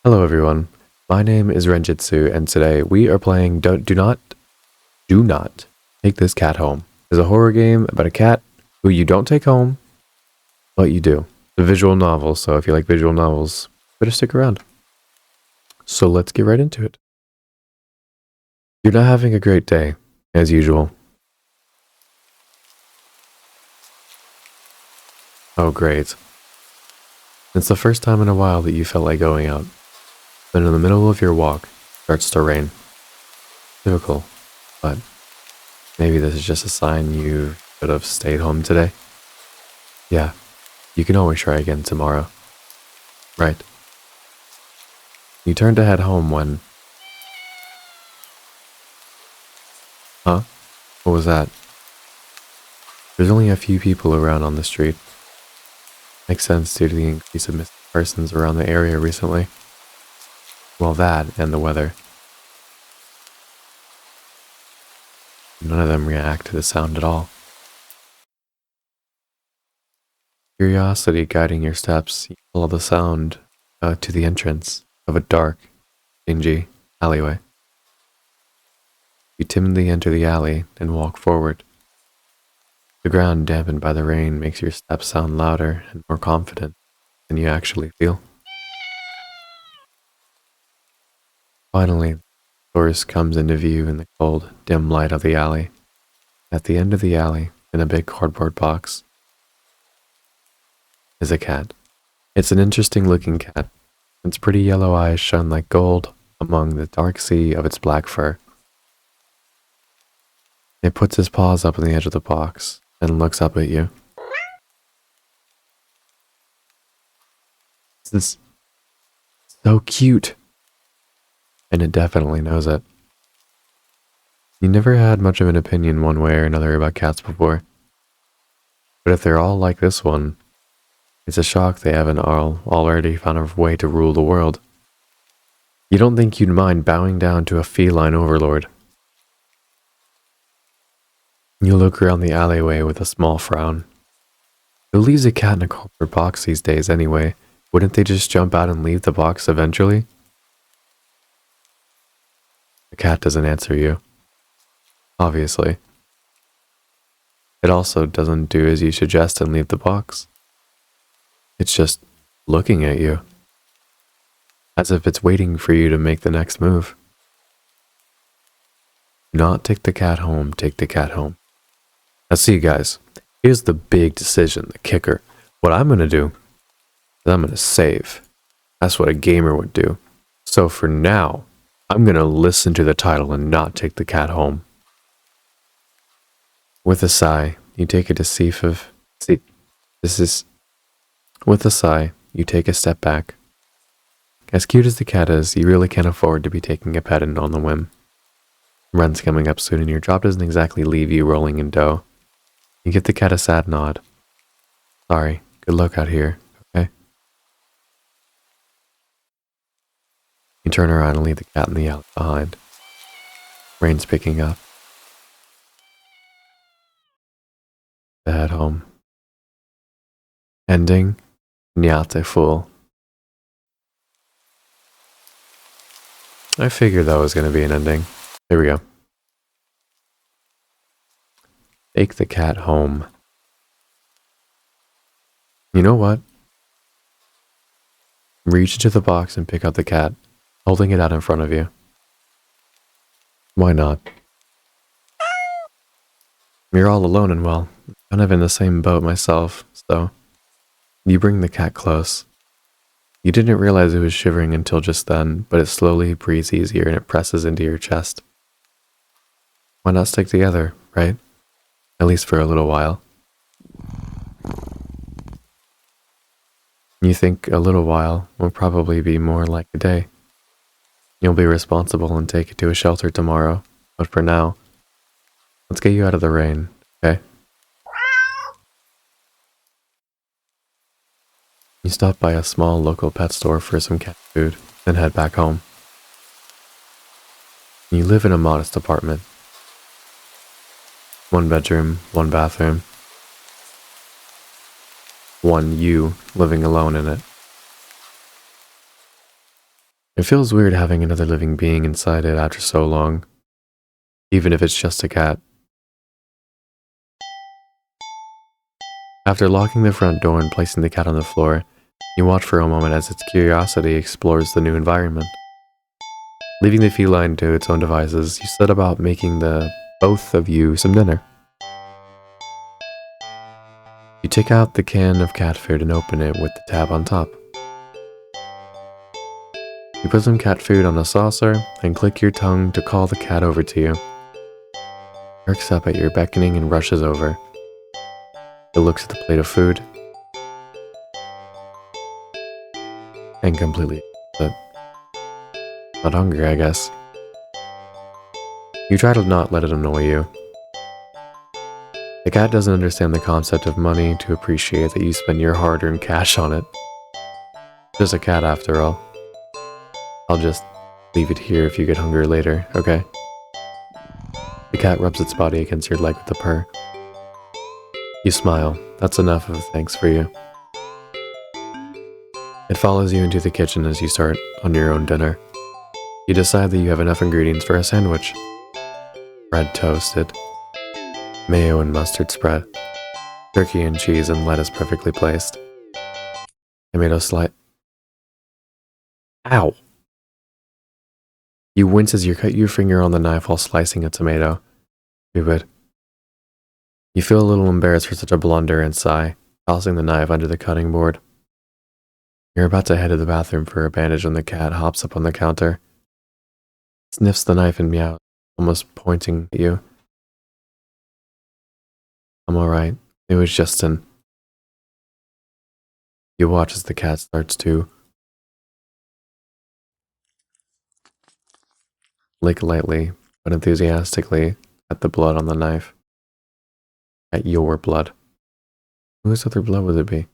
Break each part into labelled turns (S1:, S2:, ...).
S1: Hello everyone, my name is Renjitsu and today we are playing Do Not Take This Cat Home. It's a horror game about a cat who you don't take home, but you do. It's a visual novel, so if you like visual novels, better stick around. So let's get right into it. You're not having a great day, as usual. Oh great. It's the first time in a while that you felt like going out. Then in the middle of your walk, it starts to rain. Typical, but maybe this is just a sign you should have stayed home today. Yeah, you can always try again tomorrow. Right. You turn to head home when... Huh? What was that? There's only a few people around on the street. Makes sense due to the increase of missing persons around the area recently. Well, that and the weather. None of them react to the sound at all. Curiosity guiding your steps, you follow the sound to the entrance of a dark, dingy alleyway. You timidly enter the alley and walk forward. The ground dampened by the rain makes your steps sound louder and more confident than you actually feel. Finally, the source comes into view in the cold, dim light of the alley. At the end of the alley, in a big cardboard box, is a cat. It's an interesting looking cat. Its pretty yellow eyes shine like gold among the dark sea of its black fur. It puts his paws up on the edge of the box and looks up at you. This is so cute. And it definitely knows it. You never had much of an opinion one way or another about cats before. But if they're all like this one, it's a shock they haven't already found a way to rule the world. You don't think you'd mind bowing down to a feline overlord. You look around the alleyway with a small frown. Who leaves a cat in a cardboard box these days anyway? Wouldn't they just jump out and leave the box eventually? The cat doesn't answer you. Obviously. It also doesn't do as you suggest and leave the box. It's just looking at you. As if it's waiting for you to make the next move. Do not take the cat home, take the cat home. Now see guys, here's the big decision, the kicker. What I'm gonna do is I'm gonna save. That's what a gamer would do. So for now, I'm gonna listen to the title and not take the cat home. With a sigh, you take a With a sigh, you take a step back. As cute as the cat is, you really can't afford to be taking a pet in on the whim. Rent's coming up soon and your job doesn't exactly leave you rolling in dough. You give the cat a sad nod. Sorry, good luck out here, okay? You turn around and leave the cat in the alley behind. Rain's picking up. Head home. Ending? Nyate fool. I figured that was going to be an ending. Here we go. Take the cat home. You know what? Reach into the box and pick out the cat, holding it out in front of you. Why not? You're all alone and well, kind of in the same boat myself, so you bring the cat close. You didn't realize it was shivering until just then, but it slowly breathes easier and it presses into your chest. Why not stick together, right? At least for a little while. You think a little while will probably be more like a day. You'll be responsible and take it to a shelter tomorrow, but for now, let's get you out of the rain, okay? You stop by a small local pet store for some cat food, then head back home. You live in a modest apartment. 1 bedroom, 1 bathroom. You living alone in it. It feels weird having another living being inside it after so long, even if it's just a cat. After locking the front door and placing the cat on the floor, you watch for a moment as its curiosity explores the new environment. Leaving the feline to its own devices, you set about making the both of you some dinner. You take out the can of cat food and open it with the tab on top. You put some cat food on a saucer and click your tongue to call the cat over to you. It perks up at your beckoning and rushes over. It looks at the plate of food and completely not hungry, I guess. You try to not let it annoy you. The cat doesn't understand the concept of money to appreciate that you spend your hard-earned cash on it. Just a cat after all. I'll just leave it here if you get hungry later, okay? The cat rubs its body against your leg with a purr. You smile. That's enough of a thanks for you. It follows you into the kitchen as you start on your own dinner. You decide that you have enough ingredients for a sandwich. Bread toasted, mayo and mustard spread, turkey and cheese and lettuce perfectly placed, tomato slice. Ow! You wince as you cut your finger on the knife while slicing a tomato. Stupid. You feel a little embarrassed for such a blunder and sigh, tossing the knife under the cutting board. You're about to head to the bathroom for a bandage when the cat hops up on the counter, sniffs the knife and meows, almost pointing at you. I'm alright. It was just an... You watch as the cat starts to lick lightly, but enthusiastically, at the blood on the knife. At your blood. Whose other blood would it be?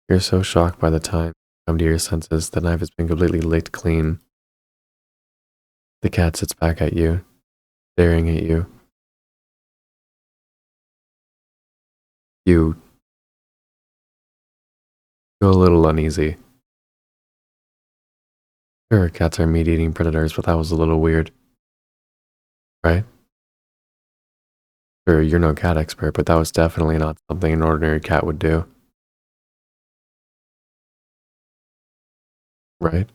S1: You're so shocked by the time you come to your senses, the knife has been completely licked clean. The cat sits back at you, staring at you. You feel a little uneasy. Sure, cats are meat-eating predators, but that was a little weird. Right? Sure, you're no cat expert, but that was definitely not something an ordinary cat would do. Right?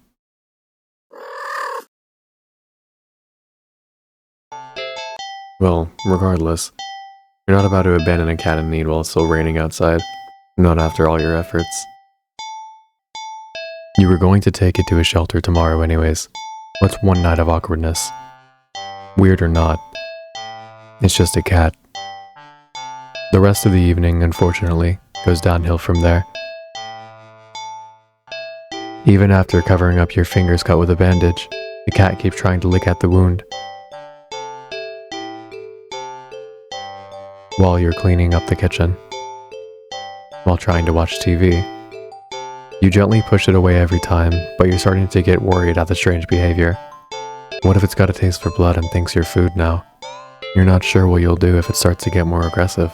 S1: Well, regardless, you're not about to abandon a cat in need while it's still raining outside. Not after all your efforts. You were going to take it to a shelter tomorrow anyways. What's one night of awkwardness? Weird or not, it's just a cat. The rest of the evening, unfortunately, goes downhill from there. Even after covering up your fingers cut with a bandage, the cat keeps trying to lick at the wound. While you're cleaning up the kitchen, while trying to watch TV, you gently push it away every time, but you're starting to get worried at the strange behavior. What if it's got a taste for blood and thinks you're food now? You're not sure what you'll do if it starts to get more aggressive.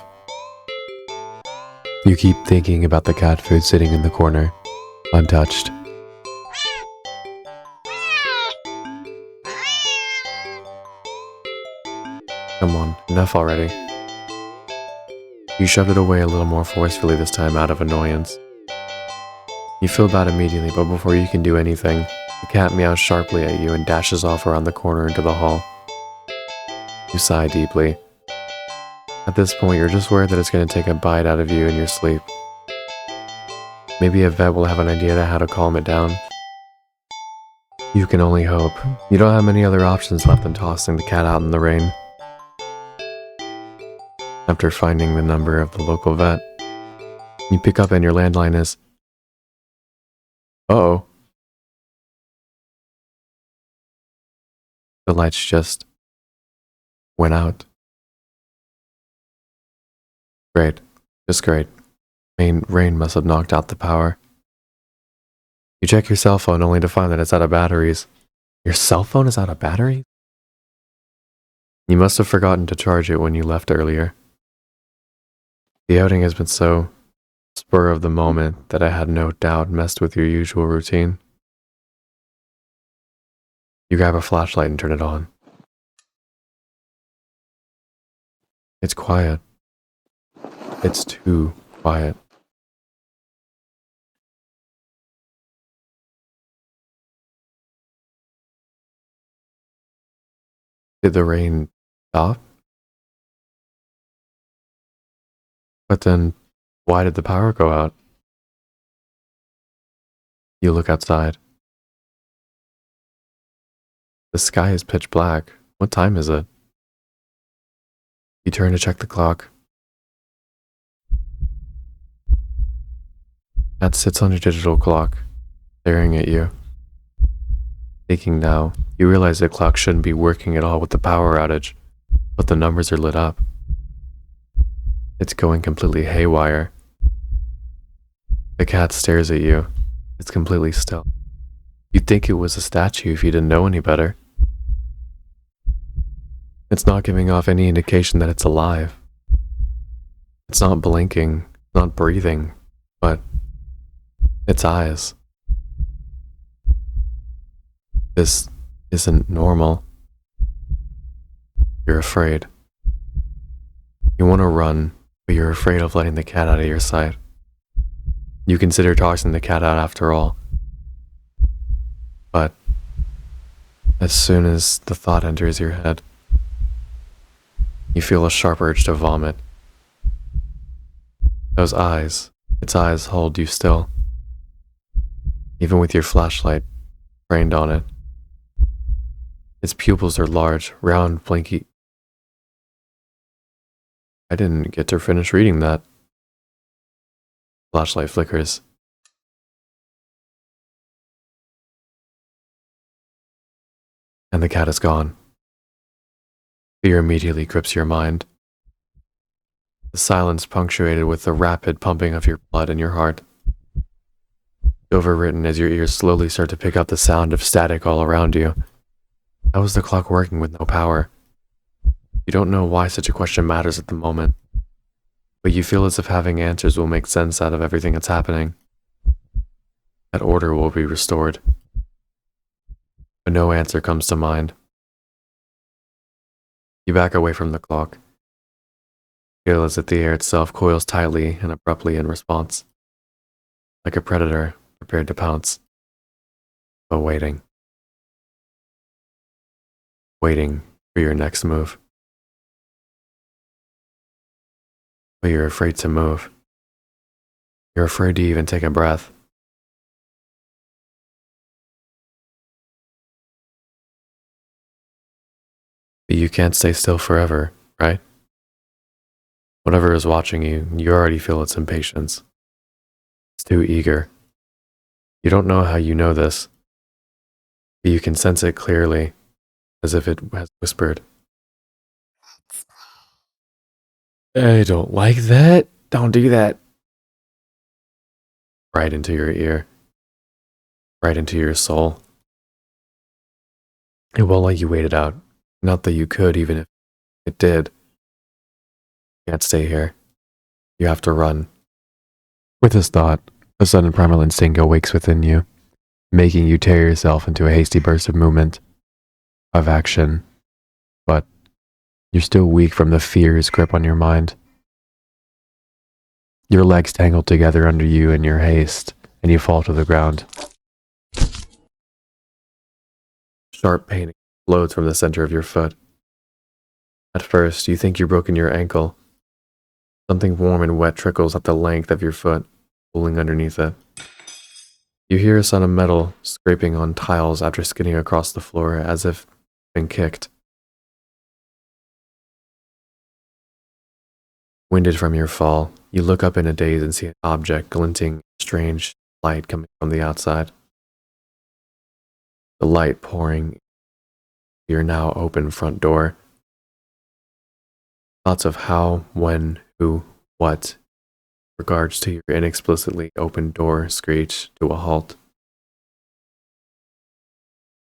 S1: You keep thinking about the cat food sitting in the corner, untouched. Come on, enough already. You shoved it away a little more forcefully this time out of annoyance. You feel bad immediately, but before you can do anything, the cat meows sharply at you and dashes off around the corner into the hall. You sigh deeply. At this point, you're just worried that it's going to take a bite out of you in your sleep. Maybe a vet will have an idea to how to calm it down. You can only hope. You don't have many other options left than tossing the cat out in the rain. After finding the number of the local vet, you pick up and your landline is... Uh-oh. The lights just went out. Great. Just great. Rain must have knocked out the power. You check your cell phone only to find that it's out of batteries. Your cell phone is out of batteries? You must have forgotten to charge it when you left earlier. The outing has been so spur of the moment that I had no doubt messed with your usual routine. You grab a flashlight and turn it on. It's quiet. It's too quiet. Did the rain stop? But then, why did the power go out? You look outside. The sky is pitch black. What time is it? You turn to check the clock. Cat sits on your digital clock, staring at you. Thinking now, you realize the clock shouldn't be working at all with the power outage, but the numbers are lit up. It's going completely haywire. The cat stares at you. It's completely still. You'd think it was a statue if you didn't know any better. It's not giving off any indication that it's alive. It's not blinking, not breathing, but its eyes. This isn't normal. You're afraid. You want to run, but you're afraid of letting the cat out of your sight. You consider tossing the cat out after all. But as soon as the thought enters your head, you feel a sharp urge to vomit. Those eyes, its eyes hold you still. Even with your flashlight trained on it. Its pupils are large, round, blinky. I didn't get to finish reading that. Flashlight flickers. And the cat is gone. Fear immediately grips your mind. The silence punctuated with the rapid pumping of your blood in your heart. Overwritten as your ears slowly start to pick up the sound of static all around you. How is the clock working with no power? You don't know why such a question matters at the moment, but you feel as if having answers will make sense out of everything that's happening. That order will be restored. But no answer comes to mind. You back away from the clock. Feel as if the air itself coils tightly and abruptly in response. Like a predator prepared to pounce. But waiting. Waiting for your next move. But you're afraid to move. You're afraid to even take a breath. But you can't stay still forever, right? Whatever is watching you, you already feel its impatience. It's too eager. You don't know how you know this, but you can sense it clearly, as if it has whispered. I don't like that. Don't do that. Right into your ear. Right into your soul. It won't let you wait it out. Not that you could, even if it did. You can't stay here. You have to run. With this thought, a sudden primal instinct awakes within you, making you tear yourself into a hasty burst of movement, of action. But you're still weak from the fear's grip on your mind. Your legs tangled together under you in your haste, and you fall to the ground. Sharp pain explodes from the center of your foot. At first, you think you've broken your ankle. Something warm and wet trickles up the length of your foot, pulling underneath it. You hear a sound of metal scraping on tiles after skidding across the floor as if being kicked. Winded from your fall, you look up in a daze and see an object glinting strange light coming from the outside. The light pouring your now open front door. Thoughts of how, when, who, what, regards to your inexplicitly open door screech to a halt.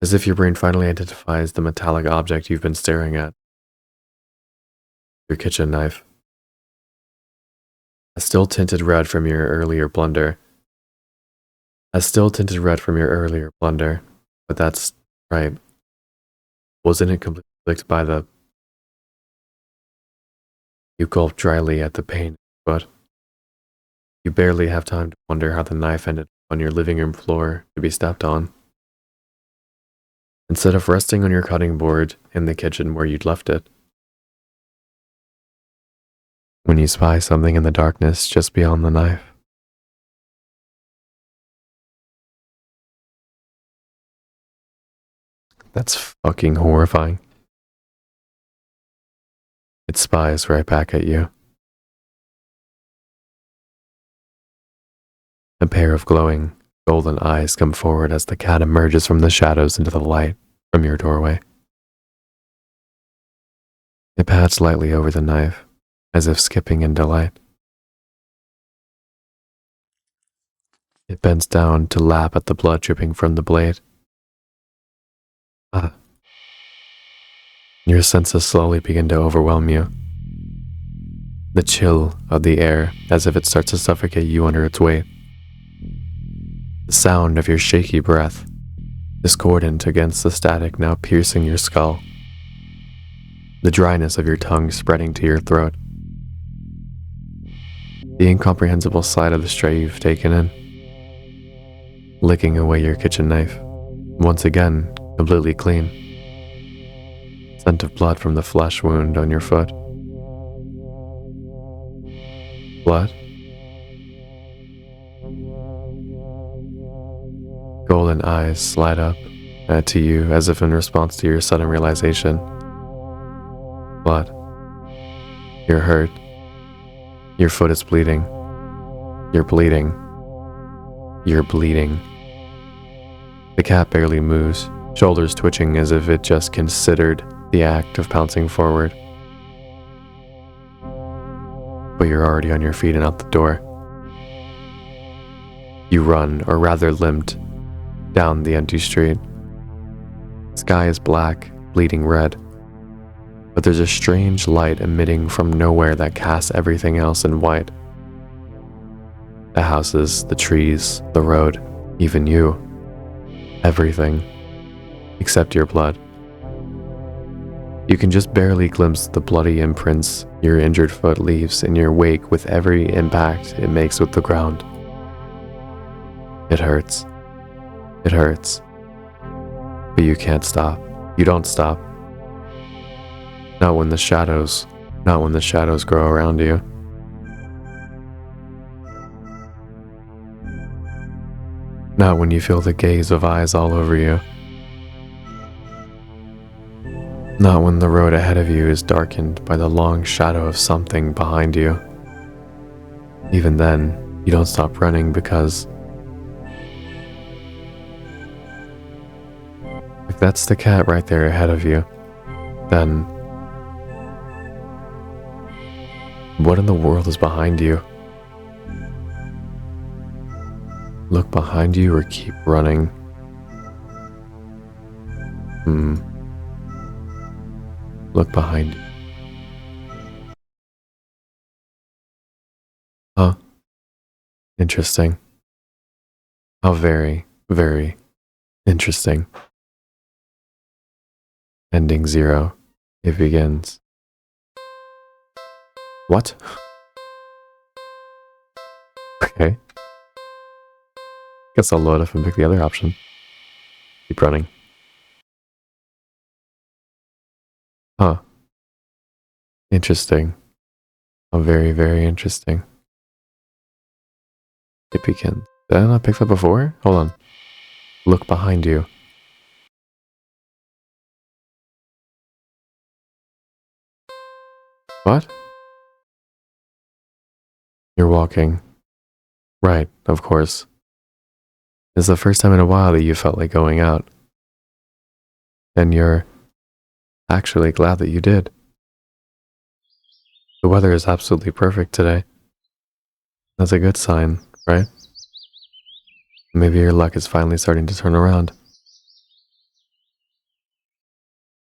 S1: As if your brain finally identifies the metallic object you've been staring at. Your kitchen knife. A still tinted red from your earlier blunder. But that's right. Wasn't it completely licked by the... You gulped dryly at the pain, but you barely have time to wonder how the knife ended on your living room floor to be stepped on. Instead of resting on your cutting board in the kitchen where you'd left it. When you spy something in the darkness just beyond the knife. That's fucking horrifying. It spies right back at you. A pair of glowing, golden eyes come forward as the cat emerges from the shadows into the light from your doorway. It pats lightly over the knife, as if skipping in delight. It bends down to lap at the blood dripping from the blade. Ah. Your senses slowly begin to overwhelm you. The chill of the air as if it starts to suffocate you under its weight. The sound of your shaky breath, discordant against the static now piercing your skull. The dryness of your tongue spreading to your throat. The incomprehensible sight of the stray you've taken in. Licking away your kitchen knife, once again completely clean. Scent of blood from the flesh wound on your foot. Blood? Golden eyes slide up to you as if in response to your sudden realization. Blood. You're hurt. Your foot is bleeding. You're bleeding. You're bleeding. The cat barely moves, shoulders twitching as if it just considered the act of pouncing forward. But you're already on your feet and out the door. You run, or rather limp, down the empty street. Sky is black, bleeding red. But there's a strange light emitting from nowhere that casts everything else in white. The houses, the trees, the road, even you. Everything. Except your blood. You can just barely glimpse the bloody imprints your injured foot leaves in your wake with every impact it makes with the ground. It hurts. It hurts. But you can't stop. You don't stop. Not when the shadows grow around you. Not when you feel the gaze of eyes all over you. Not when the road ahead of you is darkened by the long shadow of something behind you. Even then, you don't stop running because if that's the cat right there ahead of you, then what in the world is behind you? Look behind you or keep running? Look behind you. Huh? Interesting. How very, very interesting. Ending 0. It begins. What? Okay. Guess I'll load up and pick the other option. Keep running. Huh. Interesting. How very, very interesting. It begins. Did I not pick that before? Hold on. Look behind you. What? You're walking. Right, of course. It's the first time in a while that you felt like going out. And you're actually glad that you did. The weather is absolutely perfect today. That's a good sign, right? Maybe your luck is finally starting to turn around.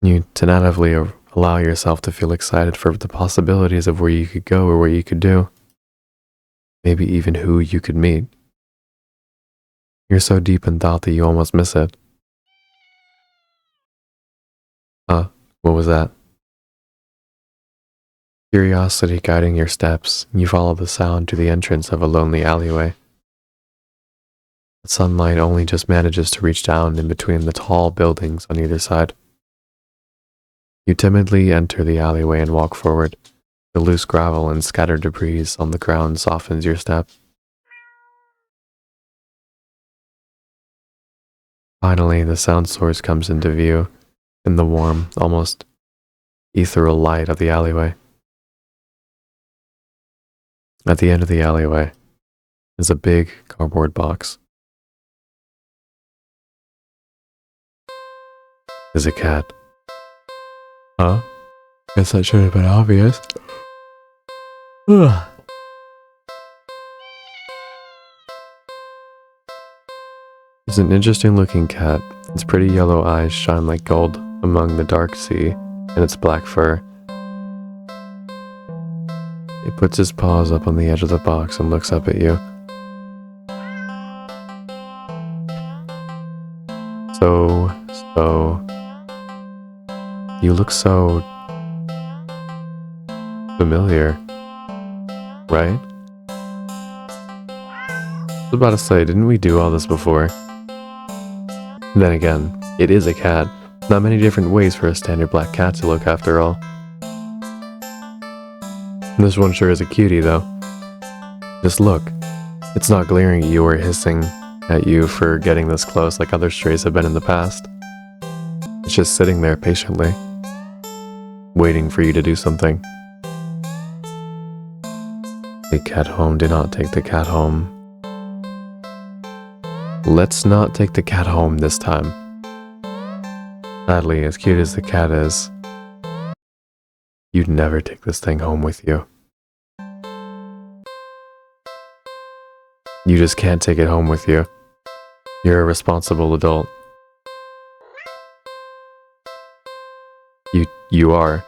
S1: You tentatively allow yourself to feel excited for the possibilities of where you could go or what you could do. Maybe even who you could meet. You're so deep in thought that you almost miss it. What was that? Curiosity guiding your steps, you follow the sound to the entrance of a lonely alleyway. The sunlight only just manages to reach down in between the tall buildings on either side. You timidly enter the alleyway and walk forward. The loose gravel and scattered debris on the ground softens your step. Finally, the sound source comes into view in the warm, almost ethereal light of the alleyway. At the end of the alleyway is a big cardboard box. Is a cat. Huh? Guess that should have been obvious. Ugh. It's an interesting looking cat. Its pretty yellow eyes shine like gold among the dark sea and its black fur. It puts its paws up on the edge of the box and looks up at you. You look so familiar, right? I was about to say, didn't we do all this before? Then again, it is a cat. Not many different ways for a standard black cat to look after all. This one sure is a cutie though. Just look. It's not glaring at you or hissing at you for getting this close like other strays have been in the past. It's just sitting there patiently, waiting for you to do something. Take cat home, do not take the cat home. Let's not take the cat home this time. Sadly, as cute as the cat is, you'd never take this thing home with you. You just can't take it home with you. You're a responsible adult. You are.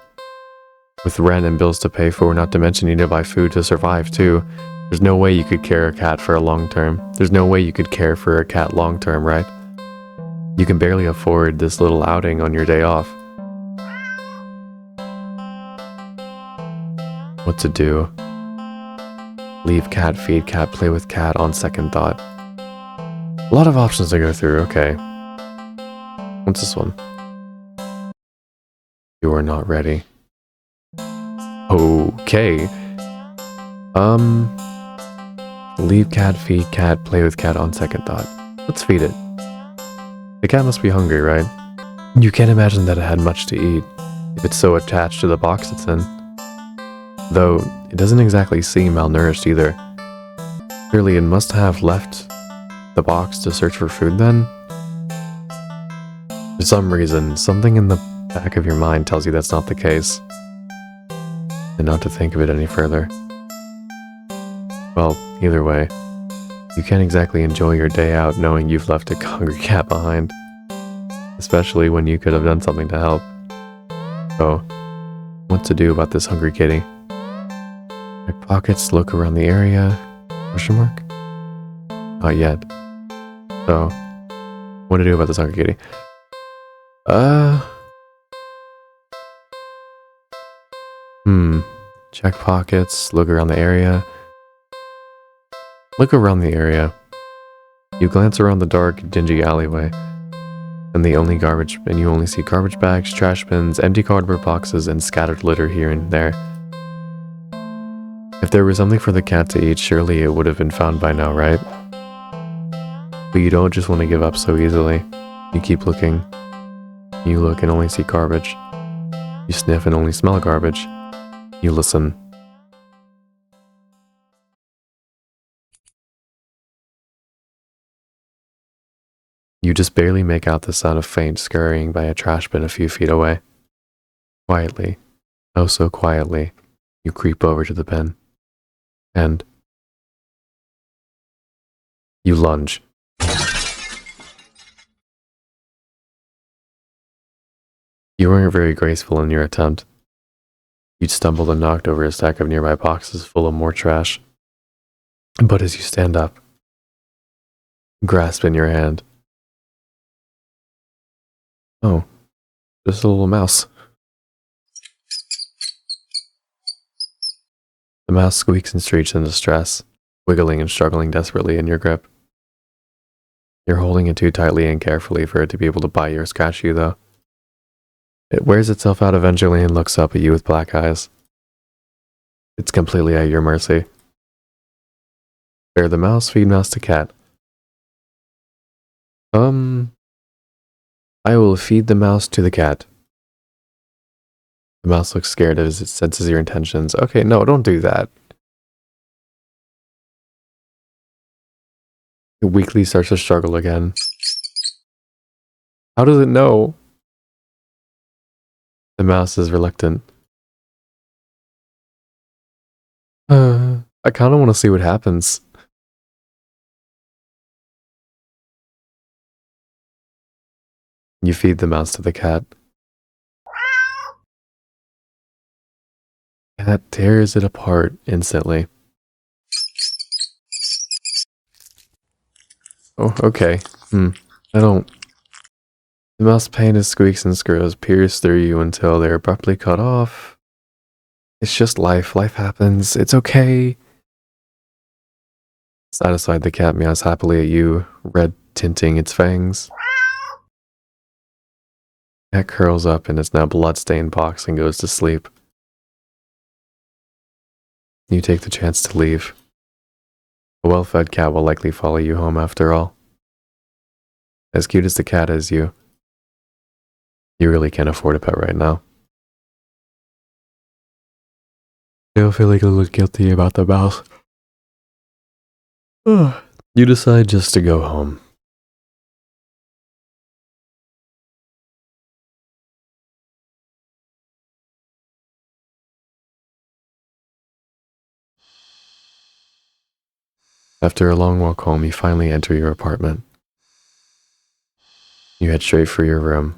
S1: With rent and bills to pay for, not to mention you need to buy food to survive too. There's no way you could care a cat for a long term. There's no way you could care for a cat long term, right? You can barely afford this little outing on your day off. What to do? Leave cat, feed cat, play with cat on second thought. A lot of options to go through, okay. What's this one? You are not ready. Okay. Leave cat, feed cat, play with cat on second thought. Let's feed it. The cat must be hungry, right? You can't imagine that it had much to eat if it's so attached to the box it's in. Though, it doesn't exactly seem malnourished either. Surely it must have left the box to search for food then? For some reason, something in the back of your mind tells you that's not the case, and not to think of it any further. Well, either way, you can't exactly enjoy your day out knowing you've left a hungry cat behind, especially when you could have done something to help. So, what to do about this hungry kitty? Check pockets, look around the area, question mark? Not yet. So, what to do about this hungry kitty? Check pockets, look around the area. Look around the area. You glance around the dark, dingy alleyway, and you only see garbage bags, trash bins, empty cardboard boxes, and scattered litter here and there. If there was something for the cat to eat, surely it would have been found by now, right? But you don't just want to give up so easily. You keep looking. You look and only see garbage. You sniff and only smell garbage. You listen. You just barely make out the sound of faint scurrying by a trash bin a few feet away. Quietly, oh so quietly, you creep over to the bin. And you lunge. You weren't very graceful in your attempt. You'd stumbled and knocked over a stack of nearby boxes full of more trash. But as you stand up, grasp in your hand. Oh, just a little mouse. The mouse squeaks and shrieks in distress, wiggling and struggling desperately in your grip. You're holding it too tightly and carefully for it to be able to bite or scratch you, though. It wears itself out eventually and looks up at you with black eyes. It's completely at your mercy. Spare the mouse, feed mouse to cat. I will feed the mouse to the cat. The mouse looks scared as it senses your intentions. Okay, no, don't do that. It weakly starts to struggle again. How does it know? The mouse is reluctant. I kind of want to see what happens. You feed the mouse to the cat. Cat tears it apart instantly. Oh, okay. I don't... The mouse pain as squeaks and screws pierce through you until they're abruptly cut off. It's just life. Life happens. It's okay. Satisfied, the cat meows happily at you, red tinting its fangs. The cat curls up in its now blood-stained box and goes to sleep. You take the chance to leave. A well-fed cat will likely follow you home after all. As cute as the cat is, you really can't afford a pet right now. Still feeling a little guilty about the mouse. You decide just to go home. After a long walk home, you finally enter your apartment. You head straight for your room,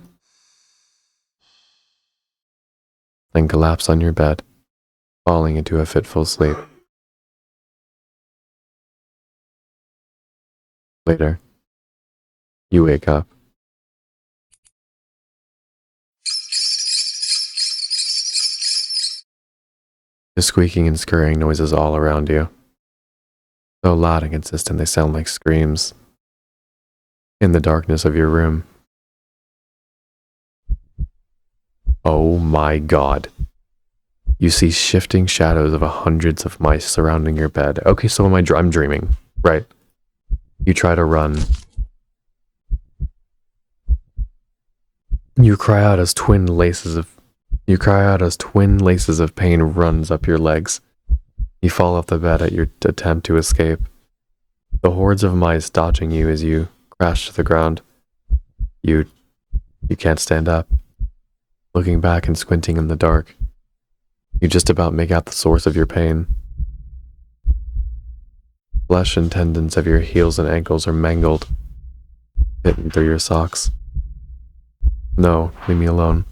S1: then collapse on your bed, falling into a fitful sleep. Later, you wake up. The squeaking and scurrying noises all around you. So loud and consistent they sound like screams. In the darkness of your room. Oh my god. You see shifting shadows of hundreds of mice surrounding your bed. Okay, so I'm dreaming, right? You try to run. You cry out as twin laces of pain runs up your legs. You fall off the bed at your attempt to escape. The hordes of mice dodging you as you crash to the ground. You can't stand up. Looking back and squinting in the dark, you just about make out the source of your pain. Flesh and tendons of your heels and ankles are mangled, bitten through your socks. No, leave me alone.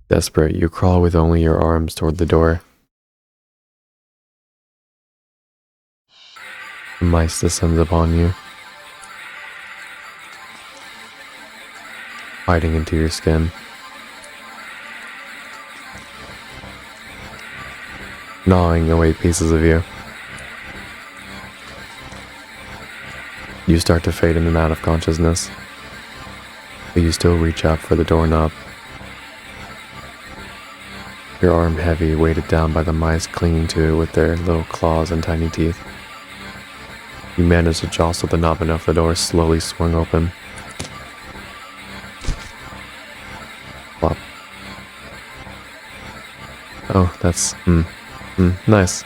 S1: Desperate, you crawl with only your arms toward the door. The mice descends upon you, biting into your skin. Gnawing away pieces of you. You start to fade in and out of consciousness, but you still reach out for the doorknob. Your arm heavy, weighted down by the mice clinging to it with their little claws and tiny teeth. You manage to jostle the knob enough the door slowly swung open. Plop. Oh, that's, nice,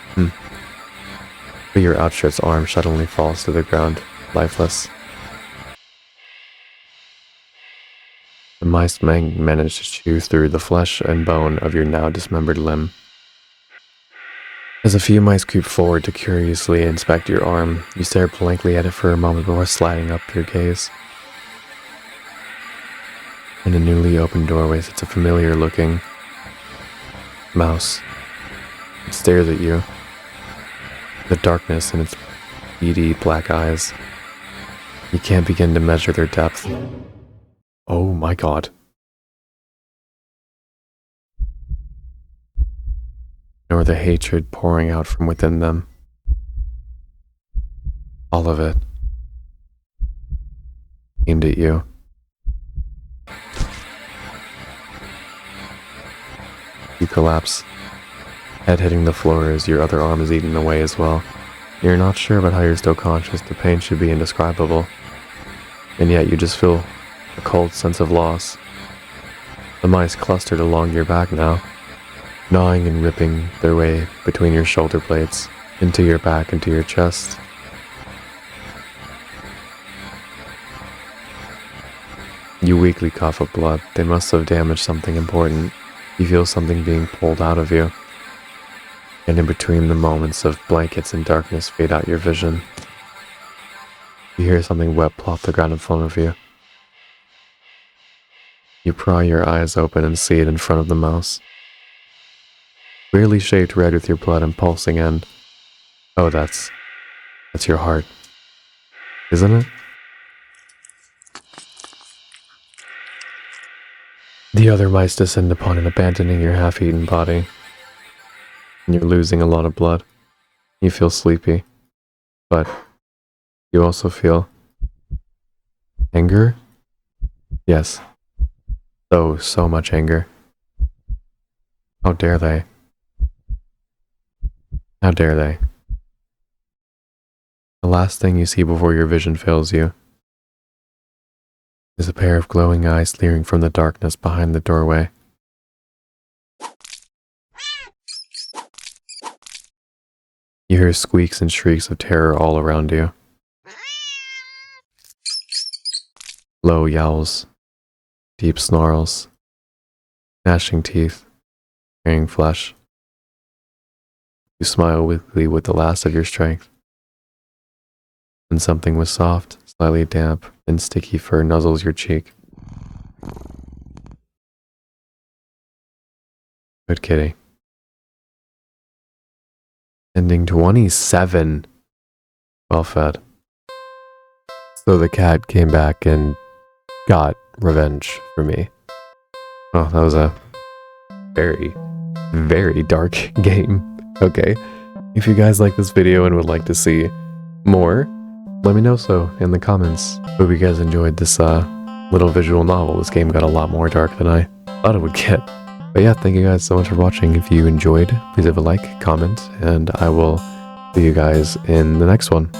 S1: But your outstretched arm suddenly falls to the ground, lifeless. The mice manage to chew through the flesh and bone of your now dismembered limb. As a few mice creep forward to curiously inspect your arm, you stare blankly at it for a moment before sliding up your gaze. In a newly opened doorway sits a familiar-looking mouse. It stares at you, the darkness in its beady black eyes. You can't begin to measure their depth. Oh my god. nor the hatred pouring out from within them. All of it aimed at you. You collapse, head hitting the floor as your other arm is eaten away as well. You're not sure about how you're still conscious. The pain should be indescribable, and yet you just feel a cold sense of loss. The mice clustered along your back now, gnawing and ripping their way between your shoulder blades, into your back, into your chest. You weakly cough up blood. They must have damaged something important. You feel something being pulled out of you. And in between the moments of blankets and darkness fade out your vision, you hear something wet plop the ground in front of you. You pry your eyes open and see it in front of the mouse. Weirdly shaped red with your blood and pulsing end. Oh, that's your heart, isn't it? The other mice descend upon it, abandoning your half-eaten body. And you're losing a lot of blood. You feel sleepy, but you also feel anger? Yes. So much anger. How dare they? How dare they? The last thing you see before your vision fails you is a pair of glowing eyes leering from the darkness behind the doorway. You hear squeaks and shrieks of terror all around you. Low yowls, deep snarls, gnashing teeth, tearing flesh. You smile weakly with the last of your strength. And something with soft, slightly damp, and sticky fur nuzzles your cheek. Good kitty. Ending 27. Well fed. So the cat came back and got revenge for me. Oh, that was a very, very dark game. Okay. If you guys like this video and would like to see more, let me know so in the comments. Hope you guys enjoyed this little visual novel. This game got a lot more dark than I thought it would get. But yeah, thank you guys so much for watching. If you enjoyed, please leave a like, comment, and I will see you guys in the next one.